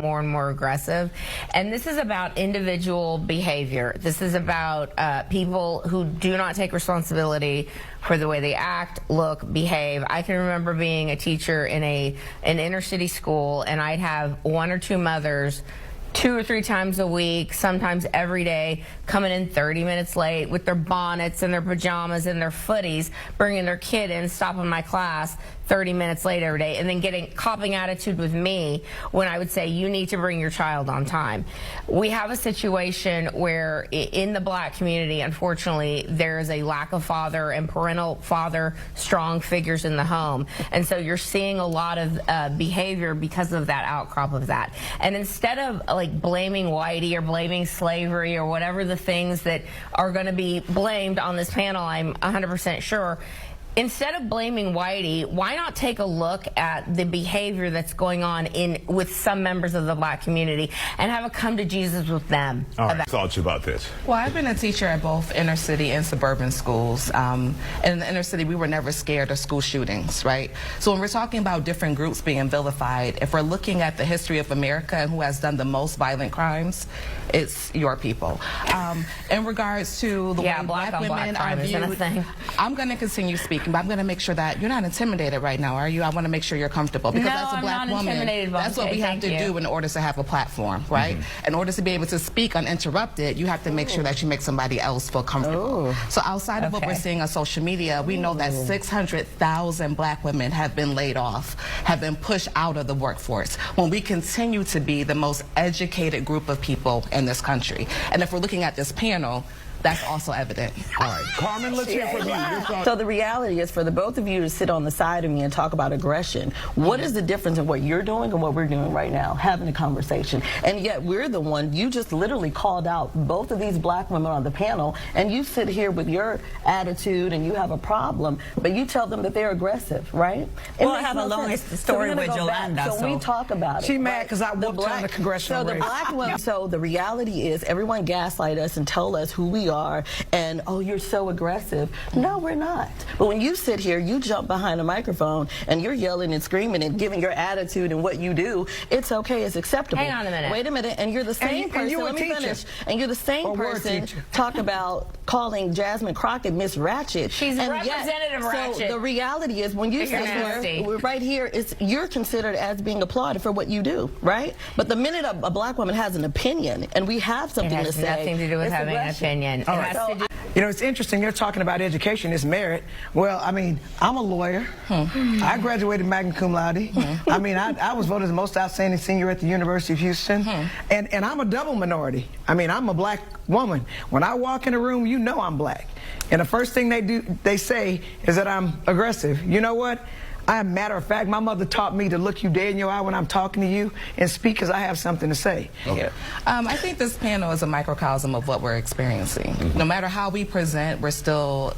more and more aggressive. And this is about individual behavior. This is about people who do not take responsibility for the way they act, look, behave. I can remember being a teacher in an inner city school, and I'd have 1 or 2 mothers 2 or 3 times a week, sometimes every day, coming in 30 minutes late with their bonnets and their pajamas and their footies, bringing their kid in, stopping my class 30 minutes late every day, and then copping attitude with me when I would say, you need to bring your child on time. We have a situation where in the black community, unfortunately, there is a lack of father and parental father strong figures in the home. And so you're seeing a lot of behavior because of that outcrop of that. And instead of like blaming whitey or blaming slavery or whatever the things that are going to be blamed on this panel, I'm 100% sure, instead of blaming whitey, why not take a look at the behavior that's going on with some members of the black community and have a come to Jesus with them? All right, thoughts about this? Well, I've been a teacher at both inner city and suburban schools. In the inner city, we were never scared of school shootings, right? So when we're talking about different groups being vilified, if we're looking at the history of America and who has done the most violent crimes, it's your people. In regards to the way black women are viewed, I'm going to continue speaking, but I'm going to make sure that you're not intimidated right now, are you? I want to make sure you're comfortable, because as a black woman, that's what we have to do in order to have a platform, right? In order to be able to speak uninterrupted, you have to make sure that you make somebody else feel comfortable. So outside of what we're seeing on social media, we know that 600,000 black women have been laid off, have been pushed out of the workforce, when we continue to be the most educated group of people in this country. And if we're looking at this panel, that's also evident. All right, Carmen, let's hear from you. So the reality is, for the both of you to sit on the side of me and talk about aggression, what is the difference in what you're doing and what we're doing right now, having a conversation? And yet we're the one, you just literally called out both of these black women on the panel, and you sit here with your attitude and you have a problem, but you tell them that they're aggressive, right? Well, I have a long story with Yolanda. So we talk about it. She mad because I whooped her in the congressional race. So the black women, so the reality is, everyone gaslight us and tell us who we are, and oh, you're so aggressive. No, we're not. But when you sit here, you jump behind a microphone and you're yelling and screaming and giving your attitude and what you do, it's okay, it's acceptable. Hang on a minute. Wait a minute, and you're the same person, let me finish, and you're the same person talk about calling Jasmine Crockett Miss Ratchet. She's and Representative Ratchet. So the reality is, when you sit here, we're right here, you're considered as being applauded for what you do, right? But the minute a black woman has an opinion and we have something to say, it has nothing to do with having an opinion. All right. You know, it's interesting, you're talking about education, it's merit. Well, I mean, I'm a lawyer. I graduated magna cum laude. I mean, I was voted the most outstanding senior at the University of Houston. And I'm a double minority. I mean, I'm a black woman. When I walk in a room, you know I'm black. And the first thing they say is that I'm aggressive. You know what? Matter of fact, my mother taught me to look you dead in your eye when I'm talking to you and speak, because I have something to say. Okay. I think this panel is a microcosm of what we're experiencing. No matter how we present, we're still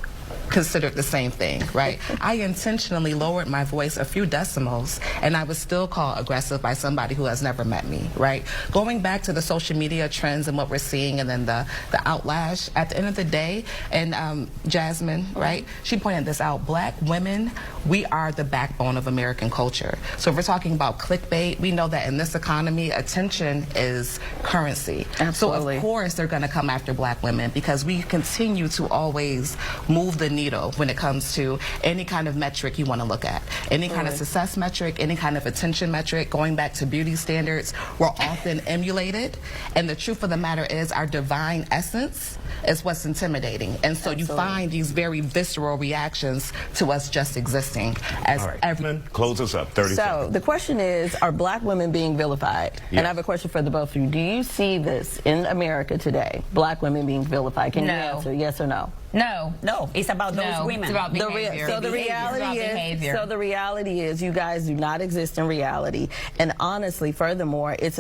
considered the same thing, right? I intentionally lowered my voice a few decimals, and I was still called aggressive by somebody who has never met me, right? Going back to the social media trends and what we're seeing, and then the outlash, at the end of the day, and Jasmine, right, she pointed this out, black women, we are the backbone of American culture. So if we're talking about clickbait, we know that in this economy, attention is currency. Absolutely. So of course they're going to come after black women, because we continue to always move the needle when it comes to any kind of metric you want to look at. Any kind of success metric, any kind of attention metric, going back to beauty standards, we're often emulated. And the truth of the matter is, our divine essence is what's intimidating. And so you find these very visceral reactions to us just existing as everyone. Close us up, 30 seconds. So the question is, are black women being vilified? Yes. And I have a question for the both of you. Do you see this in America today, black women being vilified? Can you answer yes or no? No. No, it's about those women. It's about behavior. So the reality is, you guys do not exist in reality. And honestly, furthermore, it's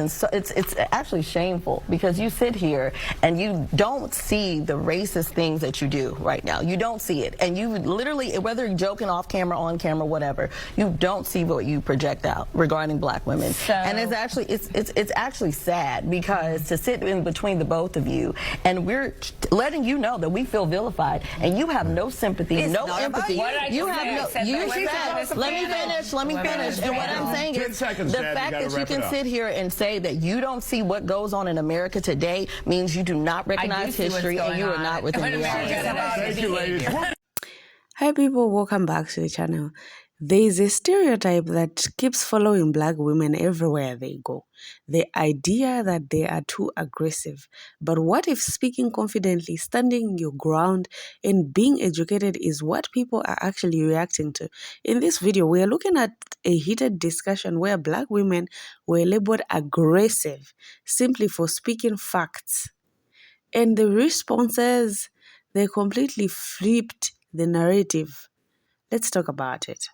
actually shameful, because you sit here and you don't see the racist things that you do right now. You don't see it, and you literally, whether you're joking off camera, on camera, whatever, you don't see what you project out regarding black women. So, and it's actually sad, because to sit in between the both of you, and we're letting you know that we feel vilified. vilified, and you have no sympathy, no empathy. You have no. Let me finish. And what I'm saying is, the fact that you can sit here and say that you don't see what goes on in America today means you do not recognize history and you are not within reality. Thank you, ladies. Hi people, welcome back to the channel. There is a stereotype that keeps following black women everywhere they go. The idea that they are too aggressive. But what if speaking confidently, standing your ground, and being educated is what people are actually reacting to? In this video, we are looking at a heated discussion where black women were labeled aggressive simply for speaking facts. And the responses, they completely flipped the narrative. Let's talk about it.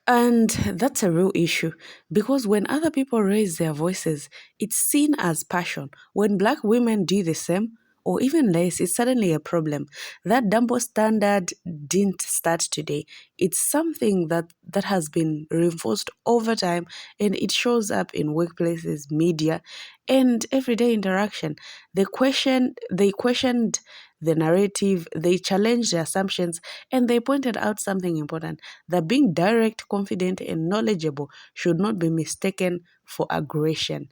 And that's a real issue because when other people raise their voices, it's seen as passion. When black women do the same, or even less, it's suddenly a problem. That double standard didn't start today. It's something that has been reinforced over time, and it shows up in workplaces, media, and everyday interaction. They questioned the narrative, they challenged the assumptions, and they pointed out something important, that being direct, confident, and knowledgeable should not be mistaken for aggression.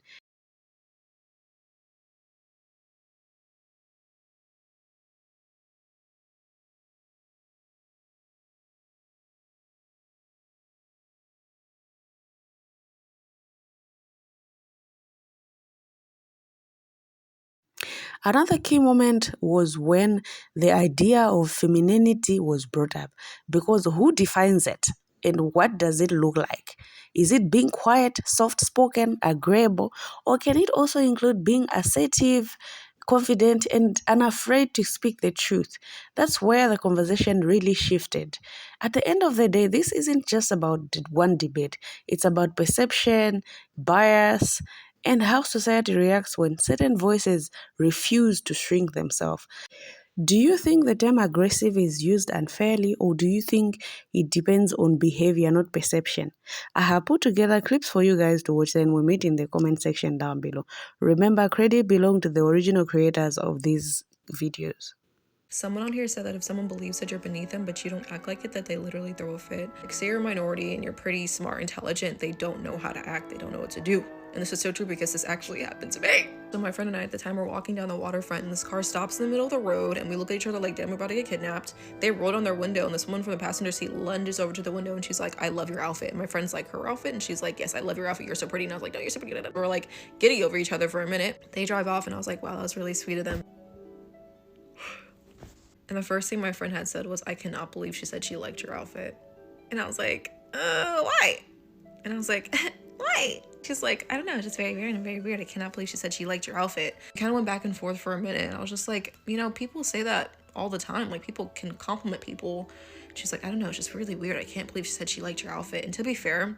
Another key moment was when the idea of femininity was brought up, because who defines it and what does it look like? Is it being quiet, soft-spoken, agreeable, or can it also include being assertive, confident, and unafraid to speak the truth? That's where the conversation really shifted. At the end of the day, this isn't just about one debate. It's about perception, bias, and how society reacts when certain voices refuse to shrink themselves. Do you think the term aggressive is used unfairly, or do you think it depends on behavior, not perception? I have put together clips for you guys to watch, then we'll meet in the comment section down below. Remember, credit belongs to the original creators of these videos. Someone on here said that if someone believes that you're beneath them but you don't act like it, that they literally throw a fit. Like, say you're a minority and you're pretty smart, intelligent, they don't know how to act, they don't know what to do. And this is so true because this actually happened to me. So my friend and I at the time were walking down the waterfront and this car stops in the middle of the road and we look at each other like, damn, we're about to get kidnapped. They rolled on their window and this woman from the passenger seat lunges over to the window and she's like, I love your outfit. And my friend's like, her outfit? And she's like, yes, I love your outfit. You're so pretty. And I was like, no, you're so pretty. We're like giddy over each other for a minute. They drive off and I was like, wow, that was really sweet of them. And the first thing my friend had said was, I cannot believe she said she liked your outfit. And I was like, why? And I was like, why? She's like, I don't know, it's just very weird and very weird. I cannot believe she said she liked your outfit. I kind of went back and forth for a minute and I was just like, you know, people say that all the time. Like, people can compliment people. She's like, I don't know, it's just really weird. I can't believe she said she liked your outfit. And to be fair,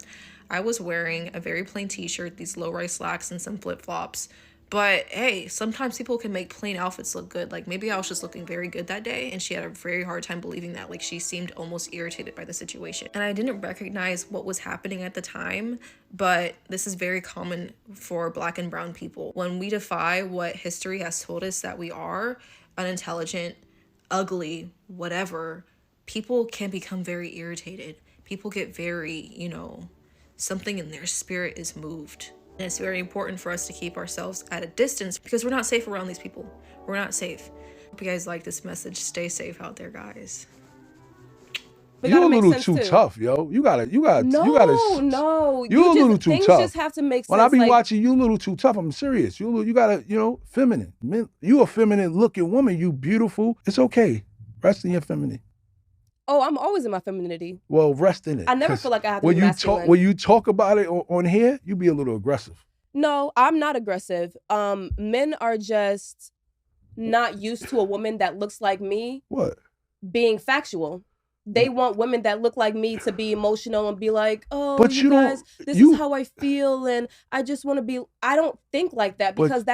I was wearing a very plain t-shirt, these low-rise slacks and some flip-flops. But hey, sometimes people can make plain outfits look good. Like, maybe I was just looking very good that day and she had a very hard time believing that. Like, she seemed almost irritated by the situation. And I didn't recognize what was happening at the time, but this is very common for Black and brown people. When we defy what history has told us that we are, unintelligent, ugly, whatever, people can become very irritated. People get very, you know, something in their spirit is moved. And it's very important for us to keep ourselves at a distance because we're not safe around these people. We're not safe. Hope you guys like this message. Stay safe out there, guys. You're a little too tough, yo. You gotta. No. You're a little too things tough. Just have to make sense. When I be watching, you a little too tough. I'm serious. You gotta, you know, feminine. You a feminine looking woman. You beautiful. It's okay. Rest in your femininity. Oh, I'm always in my femininity. Well, rest in it. I never feel like I have to be masculine. When you talk about it on here, you be a little aggressive. No, I'm not aggressive. Men are just not used to a woman that looks like me. What? Being factual. they want women that look like me to be emotional and be like, oh, But you guys, this is how I feel, and I just want to be. I don't think like that, because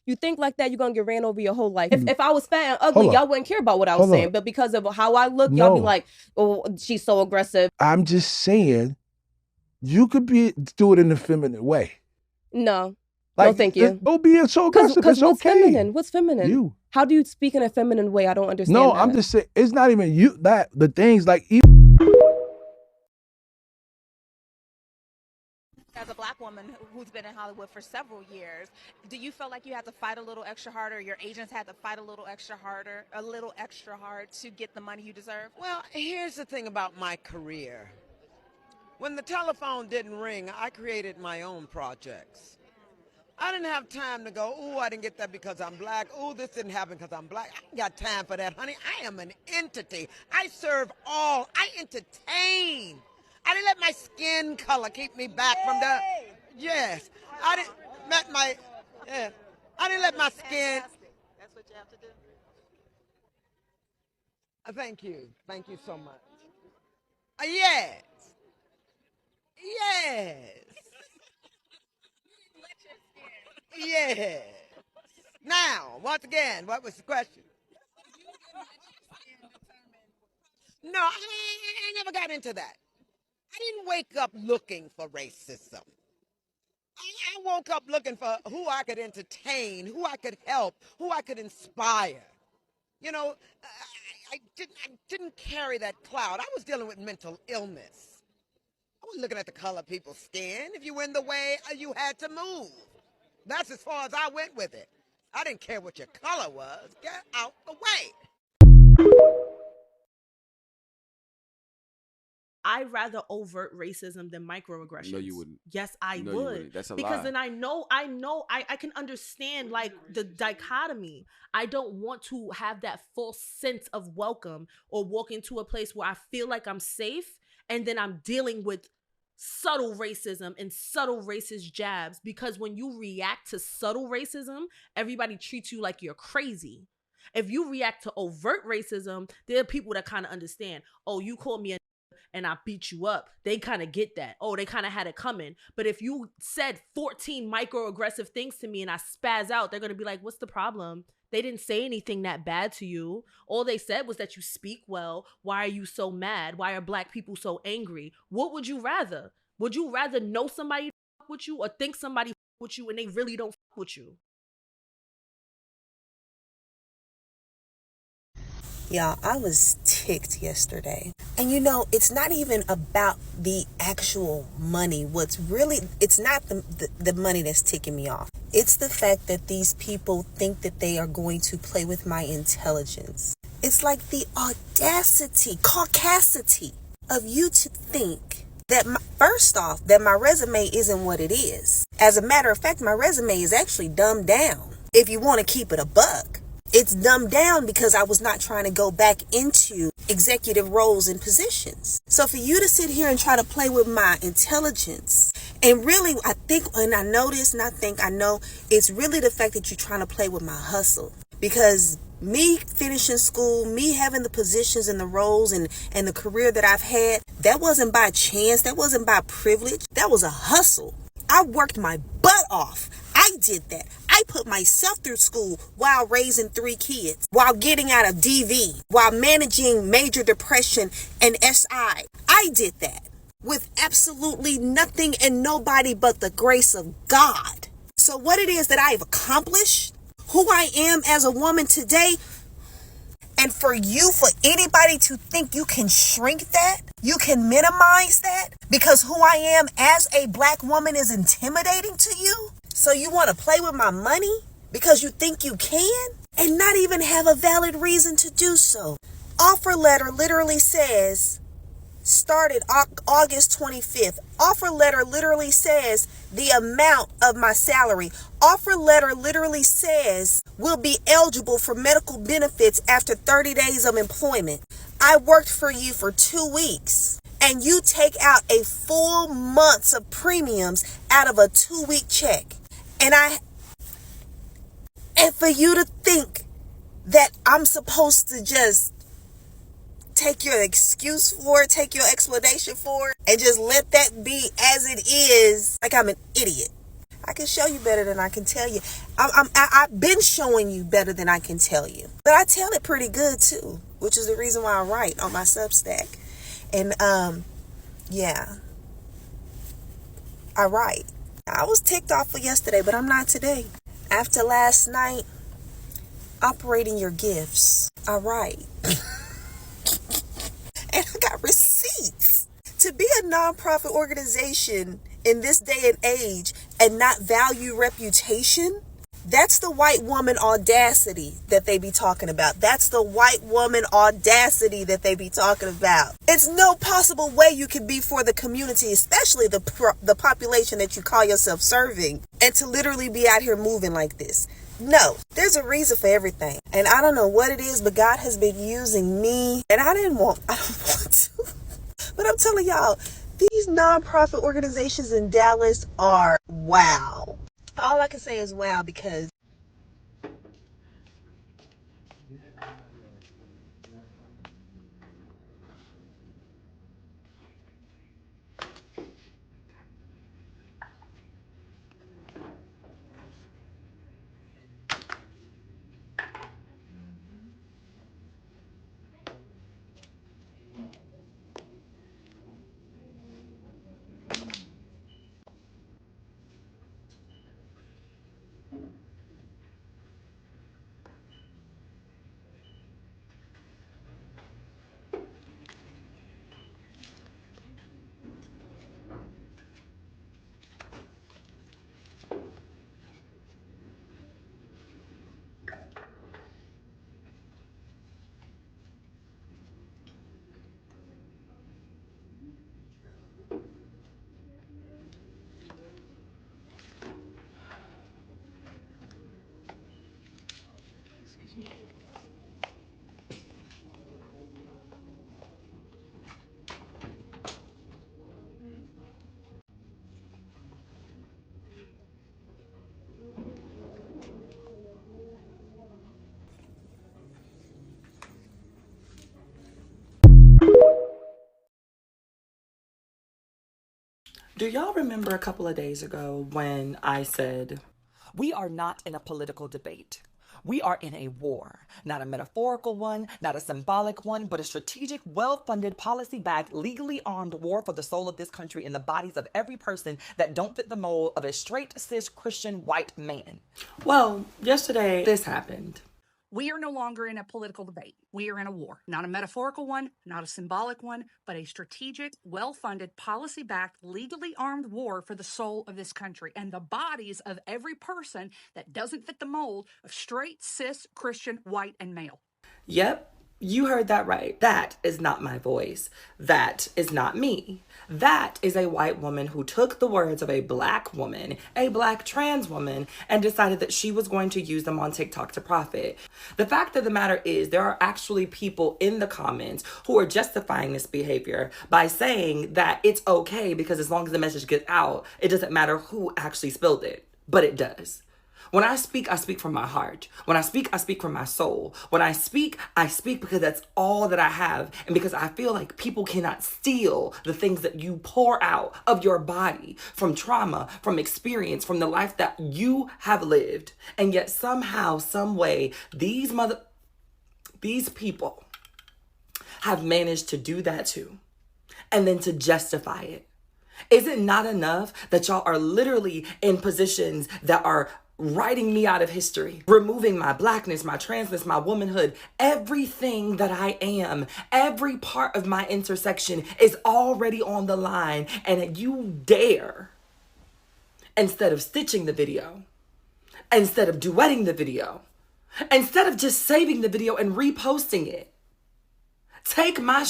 you think like that, you're gonna get ran over your whole life. If I was fat and ugly, y'all wouldn't care about what I was saying, but because of how I look, y'all be like, oh, she's so aggressive. I'm just saying, you could do it in a feminine way. No. Like, no, thank you. Don't be so aggressive. It's what's okay. Feminine? What's feminine? You. How do you speak in a feminine way? I don't understand. No, that. I'm just saying, it's not even you. That the things like even. As a black woman who's been in Hollywood for several years, do you feel like you had to fight a little extra harder? Your agents had to fight a little extra hard to get the money you deserve? Well, here's the thing about my career. When the telephone didn't ring, I created my own projects. I didn't have time to go, ooh, I didn't get that because I'm black. Ooh, this didn't happen because I'm black. I ain't got time for that, honey. I am an entity. I serve all. I entertain. I didn't let my skin color keep me back from the, yes. I didn't let my skin. That's what you have to do. Thank you. Thank you so much. Yes. Yes. Yes. Now, once again, what was the question? No, I never got into that. I didn't wake up looking for racism. I woke up looking for who I could entertain, who I could help, who I could inspire. You know, I didn't carry that cloud. I was dealing with mental illness. I wasn't looking at the color of people's skin. If you were in the way, you had to move. That's as far as I went with it. I didn't care what your color was. Get out the way. I'd rather overt racism than microaggressions. No, you wouldn't. Yes, I No, you would. wouldn't. That's a because lie. then I can understand like the dichotomy. I don't want to have that false sense of welcome or walk into a place where I feel like I'm safe and then I'm dealing with subtle racism and subtle racist jabs, because when you react to subtle racism, everybody treats you like you're crazy. If you react to overt racism, there are people that kind of understand, oh, you called me a and I beat you up. They kind of get that. Oh, they kind of had it coming. But if you said 14 microaggressive things to me and I spaz out, they're going to be like, what's the problem? They didn't say anything that bad to you. All they said was that you speak well. Why are you so mad? Why are black people so angry? What would you rather? Would you rather know somebody fuck with you or think somebody fuck with you and they really don't fuck with you? Y'all, I was ticked yesterday. And you know, it's not even about the actual money. It's not the money that's ticking me off. It's the fact that these people think that they are going to play with my intelligence. It's like the audacity, caucasity of you to think that, first off, that my resume isn't what it is. As a matter of fact, my resume is actually dumbed down. If you want to keep it a buck. It's dumbed down because I was not trying to go back into executive roles and positions. So for you to sit here and try to play with my intelligence, and really, I think, and I know this, and I know, it's really the fact that you're trying to play with my hustle. Because me finishing school, me having the positions and the roles and the career that I've had, that wasn't by chance, that wasn't by privilege, that was a hustle. I worked my butt off. I did that. I put myself through school while raising 3 kids, while getting out of DV, while managing major depression and SI. I did that with absolutely nothing and nobody but the grace of God. So what it is that I've accomplished, who I am as a woman today, and for anybody to think you can shrink that, you can minimize that, because who I am as a black woman is intimidating to you. So you want to play with my money because you think you can and not even have a valid reason to do so. Offer letter literally says, started August 25th. Offer letter literally says the amount of my salary. Offer letter literally says will be eligible for medical benefits after 30 days of employment. I worked for you for 2 weeks and you take out a full months of premiums out of a 2-week check. And for you to think that I'm supposed to just take your excuse for it, take your explanation for it, and just let that be as it is, like I'm an idiot. I can show you better than I can tell you. I've been showing you better than I can tell you. But I tell it pretty good too, which is the reason why I write on my Substack. And yeah, I write. I was ticked off for yesterday, but I'm not today. After last night, operating your gifts, I write. And I got receipts. To be a nonprofit organization in this day and age and not value reputation, that's the white woman audacity that they be talking about. That's the white woman audacity that they be talking about. It's no possible way you can be for the community, especially the population that you call yourself serving, and to literally be out here moving like this. No, there's a reason for everything. And I don't know what it is, but God has been using me. And I don't want to. But I'm telling y'all, these nonprofit organizations in Dallas are wow. All I can say is wow, because Do y'all remember a couple of days ago when I said, we are not in a political debate. We are in a war, not a metaphorical one, not a symbolic one, but a strategic, well-funded, policy-backed, legally armed war for the soul of this country in the bodies of every person that don't fit the mold of a straight, cis, Christian, white man. Well, yesterday, this happened. We are no longer in a political debate. We are in a war, not a metaphorical one, not a symbolic one, but a strategic, well-funded, policy-backed, legally armed war for the soul of this country and the bodies of every person that doesn't fit the mold of straight, cis, Christian, white, and male. Yep. You heard that right. That is not my voice. That is not me. That is a white woman who took the words of a black woman, a black trans woman, and decided that she was going to use them on TikTok to profit. The fact of the matter is there are actually people in the comments who are justifying this behavior by saying that it's okay because as long as the message gets out, it doesn't matter who actually spilled it. But it does. When I speak from my heart. When I speak from my soul. When I speak because that's all that I have. And because I feel like people cannot steal the things that you pour out of your body from trauma, from experience, from the life that you have lived. And yet somehow, some way, these people have managed to do that too. And then to justify it. Is it not enough that y'all are literally in positions that are writing me out of history, removing my blackness, my transness, my womanhood, everything that I am, every part of my intersection is already on the line, and you dare, instead of stitching the video, instead of duetting the video, instead of just saving the video and reposting it, take my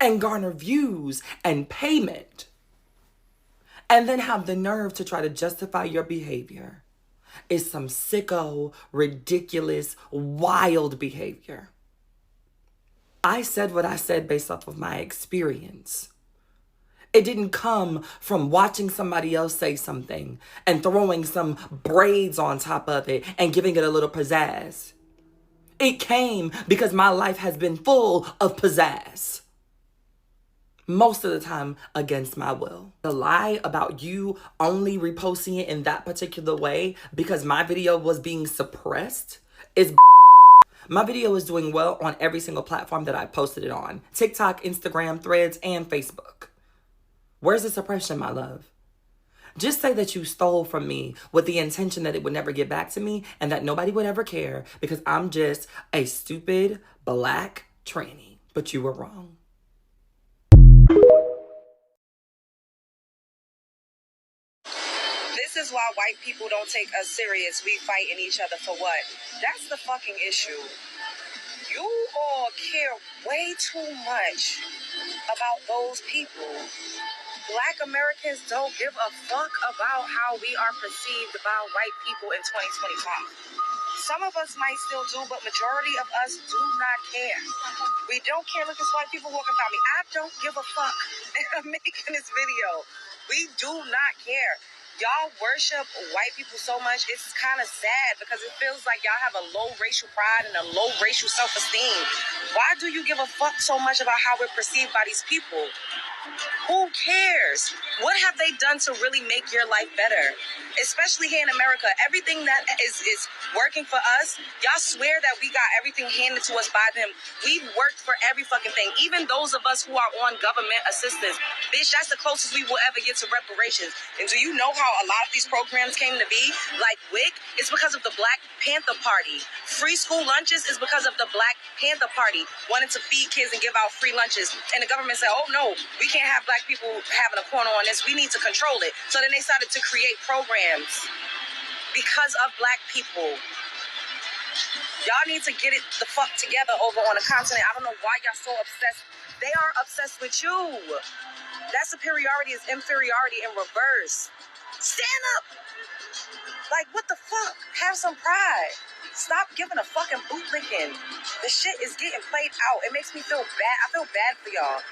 and garner views and payment, and then have the nerve to try to justify your behavior is some sicko, ridiculous, wild behavior. I said what I said based off of my experience. It didn't come from watching somebody else say something and throwing some braids on top of it and giving it a little pizzazz. It came because my life has been full of pizzazz. Most of the time against my will. The lie about you only reposting it in that particular way because my video was being suppressed is my video is doing well on every single platform that I posted it on. TikTok, Instagram, Threads, and Facebook. Where's the suppression, my love? Just say that you stole from me with the intention that it would never get back to me and that nobody would ever care because I'm just a stupid black tranny. But you were wrong. This is why white people don't take us serious. We fighting each other for what? That's the fucking issue. You all care way too much about those people. Black Americans don't give a fuck about how we are perceived by white people in 2025. Some of us might still do, but majority of us do not care. We don't care. Look, it's white people walking by me. I don't give a fuck. I'm making this video. We do not care. Y'all worship white people so much, it's kind of sad because it feels like y'all have a low racial pride and a low racial self-esteem. Why do you give a fuck so much about how we're perceived by these people? Who cares? What have they done to really make your life better? Especially here in America, everything that is working for us, y'all swear that we got everything handed to us by them. We've worked for every fucking thing. Even those of us who are on government assistance. Bitch, that's the closest we will ever get to reparations. And do you know how a lot of these programs came to be? Like WIC, it's because of the Black Panther Party. Free school lunches is because of the Black Panther Party wanting to feed kids and give out free lunches. And the government said, oh no, we can't have black people having a corner on this. We need to control it. So then they started to create programs because of black people. Y'all need to get it the fuck together over on the continent. I don't know why y'all so obsessed. They are obsessed with you. That superiority is inferiority in reverse. Stand up. Like, what the fuck? Have some pride. Stop giving a fucking bootlicking. The shit is getting played out. It makes me feel bad. I feel bad for y'all.